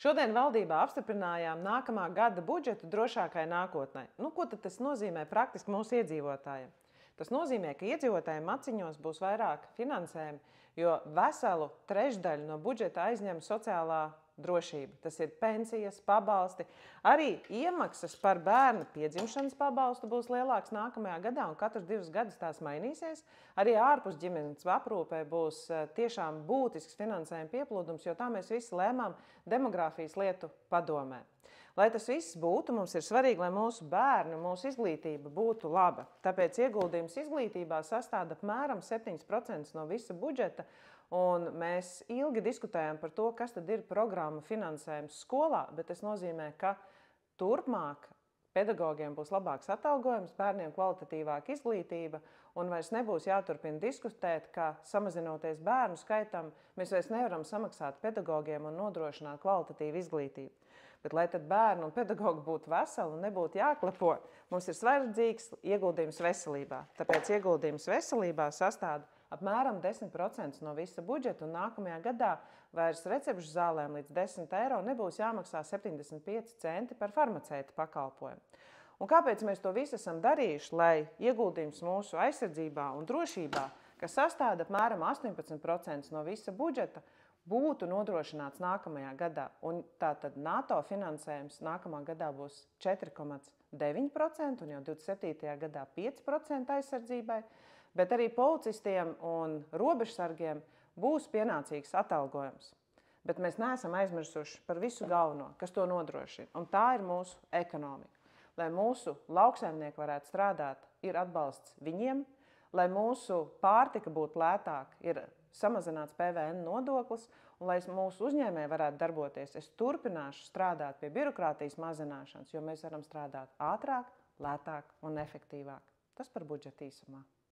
Šodien valdībā apstiprinājām nākamā gada budžetu drošākai nākotnē. Ko tad tas nozīmē praktiski mūsu iedzīvotājiem? Tas nozīmē, ka iedzīvotājiem maciņos būs vairāk finansējumi, jo veselu trešdaļu no budžeta aizņem sociālā drošība. Tas ir pensijas, pabalsti. Arī iemaksas par bērnu piedzimšanas pabalstu būs lielāks nākamajā gadā, un katrs 2 gadus tās mainīsies. Arī ārpus ģimenes aprūpē būs tiešām būtisks finansējuma pieplūdums, jo tā mēs visi lēmām demogrāfijas lietu padomē. Lai tas viss būtu, mums ir svarīgi, lai mūsu bērni, mūsu izglītība būtu laba. Tāpēc ieguldījums izglītībā sastāv apmēram 7% no visa budžeta, un mēs ilgi diskutējam par to, kas tad ir programma finansējums skolā, bet tas nozīmē, ka turpmāk pedagogiem būs labāks atalgojums, bērniem kvalitatīvāka izglītība, un vairs nebūs jāturpina diskutēt, ka samazinoties bērnu skaitam, mēs vairs nevaram samaksāt pedagogiem un nodrošināt kvalitatīvu izglītību. Bet, lai tad bērni un pedagogi būtu veseli un nebūtu jāklapo, mums ir svarīgs ieguldījums veselībā. Tāpēc ieguldījums veselībā sastāv apmēram 10% no visa budžeta, un nākamajā gadā vairs recepšu zālēm līdz 10 eiro nebūs jāmaksā 75 centi par farmaceita pakalpojumu. Un kāpēc mēs to visu esam darījuši? Lai ieguldījums mūsu aizsardzībā un drošībā, kas sastāv apmēram 18% no visa budžeta, būtu nodrošināts nākamajā gadā. Un tātad NATO finansējums nākamā gadā būs 4,9% un jau 27. gadā 5% aizsardzībai, bet arī policistiem un robežsargiem būs pienācīgs atalgojums. Bet mēs neesam aizmirsuši par visu galveno, kas to nodrošina, un tā ir mūsu ekonomika. Lai mūsu lauksaimnieki varētu strādāt, ir atbalsts viņiem, lai mūsu pārtika būtu lētāka, ir samazināts PVN nodoklis, un lai mūsu uzņēmēji varētu darboties, es turpināšu strādāt pie birokrātijas mazināšanas, jo mēs varam strādāt ātrāk, lētāk un efektīvāk. Tas par budžetu īsumā.